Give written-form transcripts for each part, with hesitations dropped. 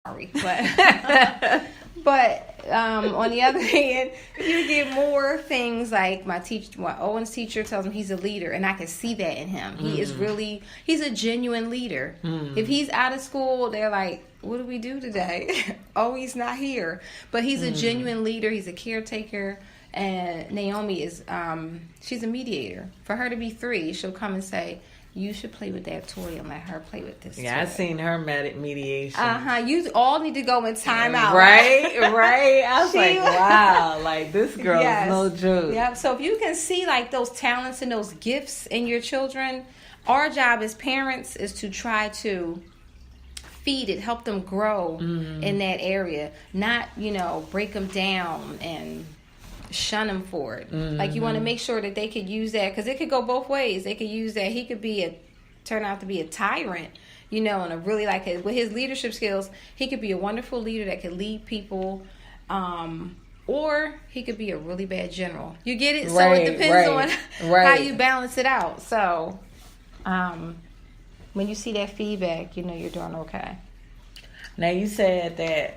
sorry, but on the other hand, you get more things like Owen's teacher tells him he's a leader, and I can see that in him. He's a genuine leader. If he's out of school, they're like, what do we do today? Oh, he's not here. But he's a genuine leader. He's a caretaker. And Naomi is, she's a mediator. For her to be 3, she'll come and say, you should play with that toy and let her play with this toy. I seen her mediation. You all need to go in timeout. Right. I was like, wow, like this girl is no joke. Yep. So if you can see like those talents and those gifts in your children, our job as parents is to try to feed it, help them grow in that area, not, break them down and shun them for it. Like you want to make sure that they could use that, because it could go both ways. They could use that. He could turn out to be a tyrant, and a really with his leadership skills, he could be a wonderful leader that could lead people, or he could be a really bad general. You get it? So it depends on how you balance it out. So when you see that feedback, you're doing okay. Now you said that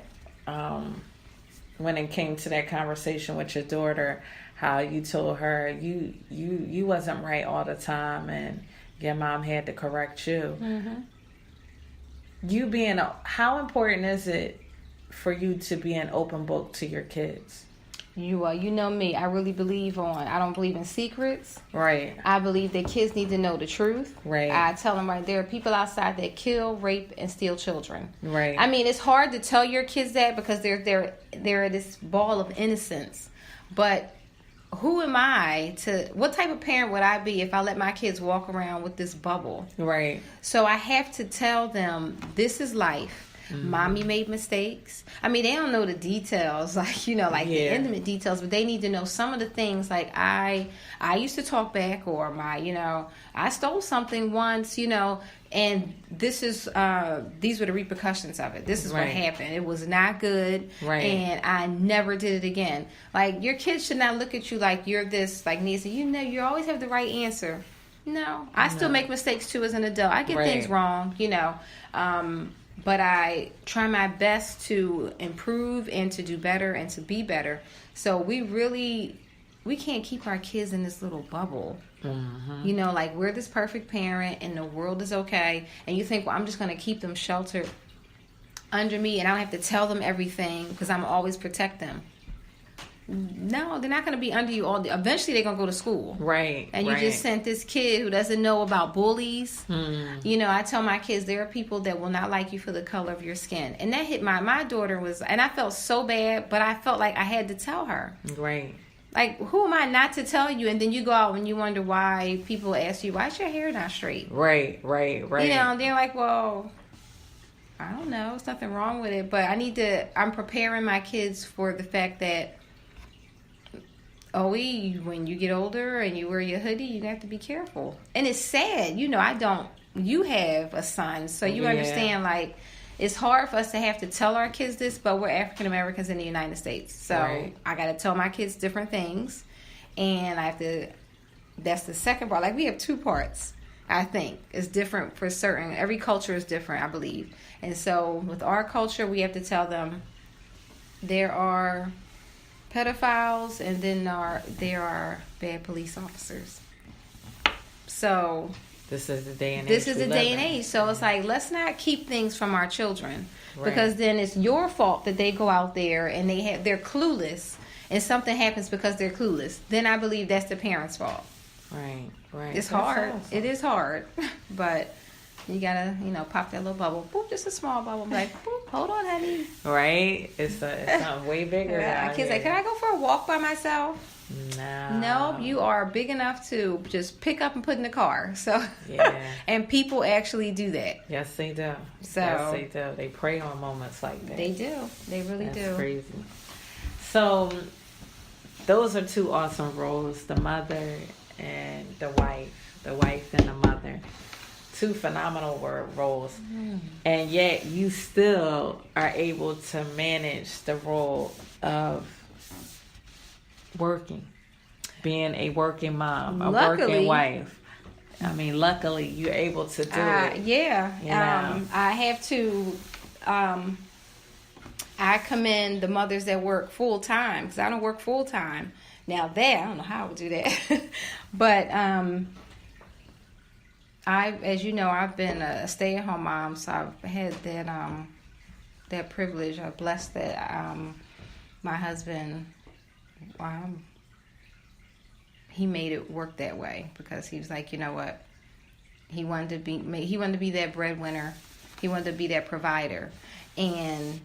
when it came to that conversation with your daughter, how you told her you wasn't right all the time and your mom had to correct you. How important is it for you to be an open book to your kids? You know me. I really believe I don't believe in secrets. Right. I believe that kids need to know the truth. Right. I tell them there are people outside that kill, rape, and steal children. Right. I mean, it's hard to tell your kids that because they're this ball of innocence. But who am I what type of parent would I be if I let my kids walk around with this bubble? Right. So I have to tell them this is life. Mommy made mistakes. I mean, they don't know the details, the intimate details, but they need to know some of the things. Like I used to talk back, or I stole something once, and this is these were the repercussions of it. This is what happened. It was not good, and I never did it again. Like, your kids should not look at you like you're this, like Nia said, you always have the right answer. No, I still make mistakes too as an adult. I get things wrong, but I try my best to improve and to do better and to be better. So we can't keep our kids in this little bubble. We're this perfect parent and the world is okay. And you think, well, I'm just going to keep them sheltered under me and I don't have to tell them everything because I'm always protect them. No, they're not going to be under you all day. Eventually, they're going to go to school. Right. And you just sent this kid who doesn't know about bullies. I tell my kids, there are people that will not like you for the color of your skin. And that hit my daughter and I felt so bad, but I felt like I had to tell her. Right. Like, who am I not to tell you? And then you go out and you wonder why people ask you, why's your hair not straight? Right. And they're like, well, I don't know. There's nothing wrong with it. But I'm preparing my kids for the fact that, when you get older and you wear your hoodie, you have to be careful. And it's sad. You have a son, so you understand, like, it's hard for us to have to tell our kids this, but we're African Americans in the United States. So I got to tell my kids different things. And that's the second part. Like, we have 2 parts, I think. It's different for certain. Every culture is different, I believe. And so with our culture, we have to tell them there are pedophiles, and then there are bad police officers. So this is the day and age. So it's like, let's not keep things from our children, because then it's your fault that they go out there and they're clueless, and something happens because they're clueless. Then I believe that's the parents' fault. Right. It's hard. Awesome. It is hard, but you gotta, pop that little bubble. Boop, just a small bubble. Like, boop, hold on, honey. Right? It's something way bigger. My kids like, can I go for a walk by myself? No, you are big enough to just pick up and put in the car. So, and people actually do that. Yes, they do. They prey on moments like that. They do. They really do. That's crazy. So, those are 2 awesome roles: the mother and the wife and the mother. 2 phenomenal roles, and yet you still are able to manage the role of being a working mom, working wife. I mean, luckily you're able to do it. Yeah. I have to I commend the mothers that work full time, because I don't work full time. Now I don't know how I would do that. But as you know, I've been a stay-at-home mom, so I've had that privilege. I'm blessed that my husband, he made it work that way, because he was like, you know what, he wanted to be that breadwinner, he wanted to be that provider. And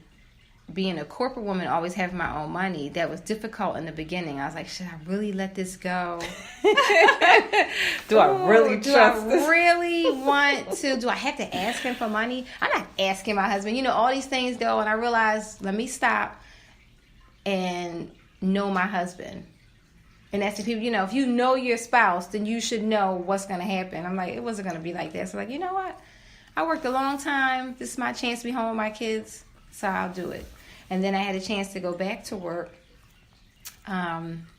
being a corporate woman, always having my own money, that was difficult in the beginning. I was like, should I really let this go? Do I really trust this? Do I really want to? Do I have to ask him for money? I'm not asking my husband. You know, all these things go, and I realized, let me stop and know my husband. And that's the people, you know, if you know your spouse, then you should know what's going to happen. I'm like, it wasn't going to be like that. So like, you know what? I worked a long time. This is my chance to be home with my kids, so I'll do it. And then I had a chance to go back to work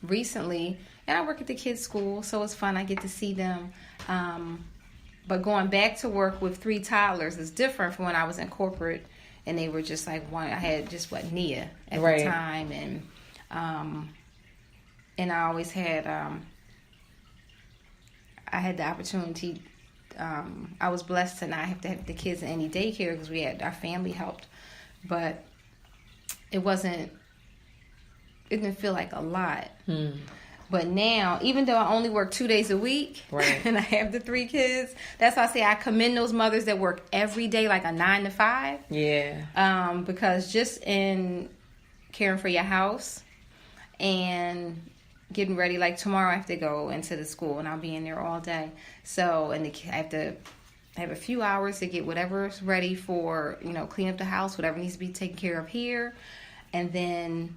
recently, and I work at the kids' school, so it's fun. I get to see them. But going back to work with 3 toddlers is different from when I was in corporate, and they were just like one. I had just Nia at the time, and I always had I had the opportunity. I was blessed to not have to have the kids in any daycare, because our family helped, but it didn't feel like a lot. But now, even though I only work 2 days a week, and I have the 3 kids, that's why I say I commend those mothers that work every day, like a 9 to 5. Yeah. Because just in caring for your house and getting ready, like tomorrow I have to go into the school, and I'll be in there all day. So, and I have a few hours to get whatever's ready for, you know, clean up the house, whatever needs to be taken care of here, and then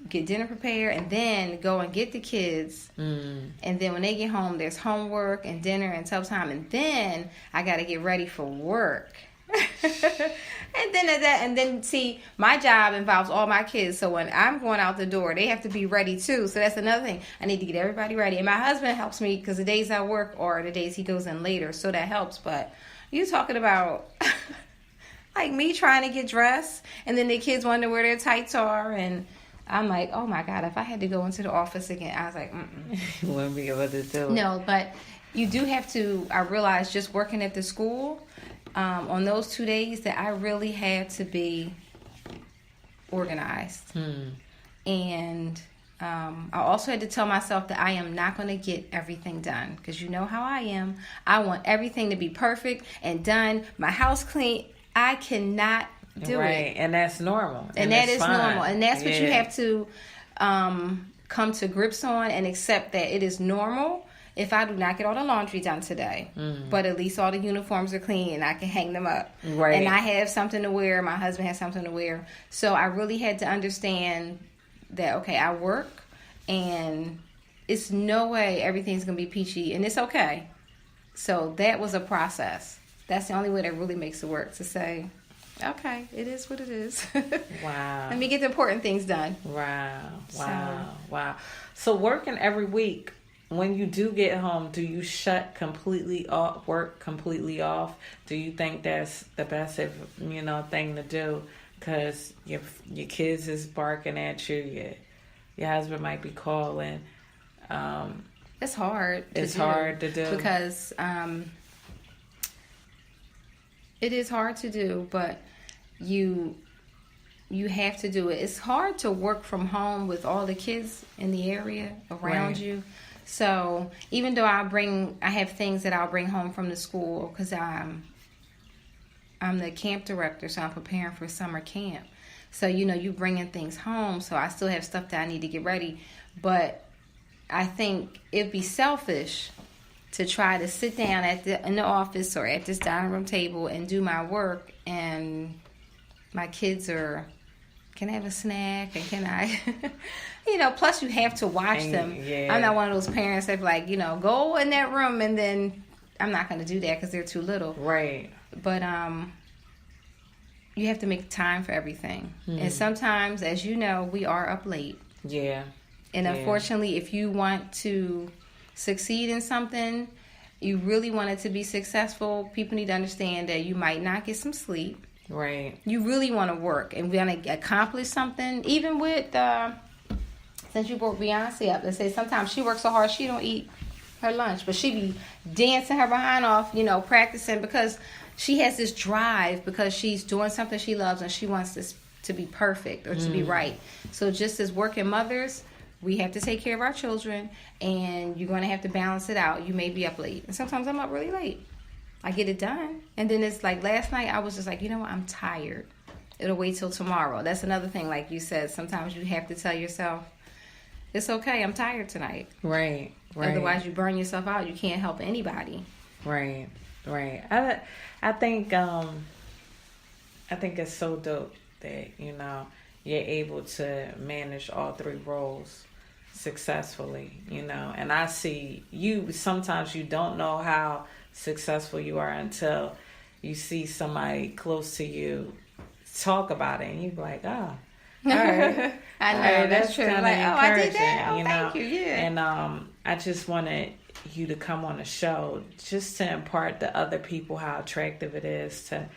get dinner prepared, and then go and get the kids. And then when they get home, there's homework and dinner and tough time, and then I got to get ready for work. and then see, my job involves all my kids, so when I'm going out the door, they have to be ready too. So that's another thing. I need to get everybody ready, and my husband helps me, because the days I work are the days he goes in later, so that helps. But you talking about like me trying to get dressed, and then the kids wonder where their tights are, and I'm like, oh my God, if I had to go into the office again, I was like, you wouldn't be able to do it. No, but you do have to. I realized just working at the school, on those 2 days, that I really had to be organized. And I also had to tell myself that I am not going to get everything done, because you know how I am. I want everything to be perfect and done. My house clean. I cannot do it. And that's normal. And that is normal. And that's what you have to come to grips on, and accept that it is normal if I do not get all the laundry done today. But at least all the uniforms are clean, and I can hang them up. And I have something to wear. My husband has something to wear. So I really had to understand that, okay, I work, and it's no way everything's going to be peachy, and it's okay. So that was a process. That's the only way that really makes it work, to say, okay, it is what it is. Wow. Let me get the important things done. Wow. So working every week, when you do get home, do you shut completely off, work completely off? Do you think that's the best, thing to do? Because your kids is barking at you, your husband might be calling. It's hard. It's hard to do, because it is hard to do, but you have to do it. It's hard to work from home with all the kids in the area around you. So even though I have things that I'll bring home from the school, because I'm the camp director, so I'm preparing for summer camp. So, you bringing things home, so I still have stuff that I need to get ready. But I think it'd be selfish to try to sit down in the office or at this dining room table and do my work, and my kids can I have a snack, and can I, plus you have to watch them. Yeah. I'm not one of those parents that go in that room, and then I'm not going to do that because they're too little. Right. But you have to make time for everything. And sometimes, as you know, we are up late. Yeah. And unfortunately, if you want to succeed in something, you really want it to be successful, people need to understand that you might not get some sleep. Right. You really want to work and want to accomplish something. Even with, since you brought Beyonce up, they say sometimes she works so hard she don't eat her lunch, but she be dancing her behind off, practicing because she has this drive because she's doing something she loves and she wants this to be perfect or to be right. So just as working mothers, we have to take care of our children, and you're going to have to balance it out. You may be up late, and sometimes I'm up really late. I get it done, and then it's like last night I was just like, what, I'm tired. It'll wait till tomorrow. That's another thing, like you said, sometimes you have to tell yourself, it's okay, I'm tired tonight. Right. Otherwise you burn yourself out. You can't help anybody. Right. I think it's so dope that, you're able to manage all three roles successfully, and I see you, sometimes you don't know how successful you are until you see somebody close to you talk about it, and you're like, oh, all right. I know, that's true. Kind of like, I did encouraging, that. Thank you. Yeah. And I just wanted you to come on the show just to impart to other people how attractive it is to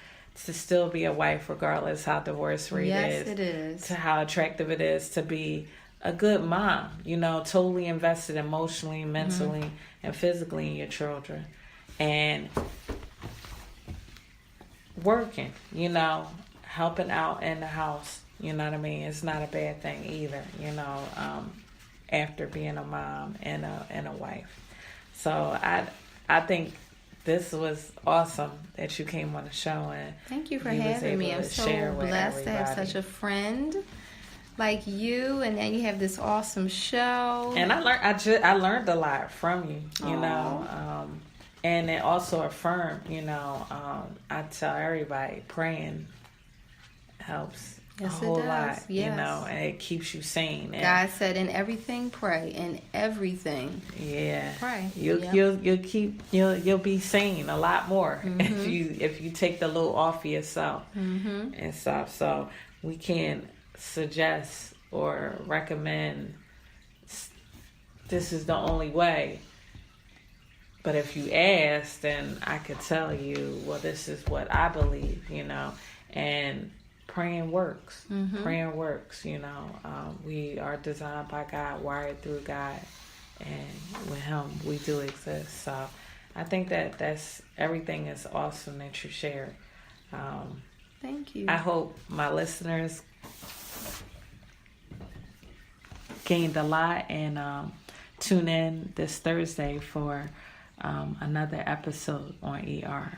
still be a wife regardless how divorce rate is. Yes, it is. To how attractive it is to be a good mom, totally invested emotionally, mentally, and physically in your children. And working, helping out in the house, you know what I mean? It's not a bad thing either, after being a mom and a wife. So I think this was awesome that you came on the show, and thank you for having me. I'm so blessed to have such a friend like you, and then you have this awesome show. And I learned a lot from you, and it also affirmed, I tell everybody praying helps a whole lot, and it keeps you sane. And God said, "In everything, pray. In everything, pray." You'll be sane a lot more if you take the load off of yourself and stuff. So we can't suggest or recommend this is the only way. But if you ask, then I could tell you, well, this is what I believe, and praying works. Praying works, we are designed by God, wired through God, and with Him, we do exist. So I think that's everything is awesome that you shared. Thank you. I hope my listeners gained a lot, and tune in this Thursday for another episode on ER.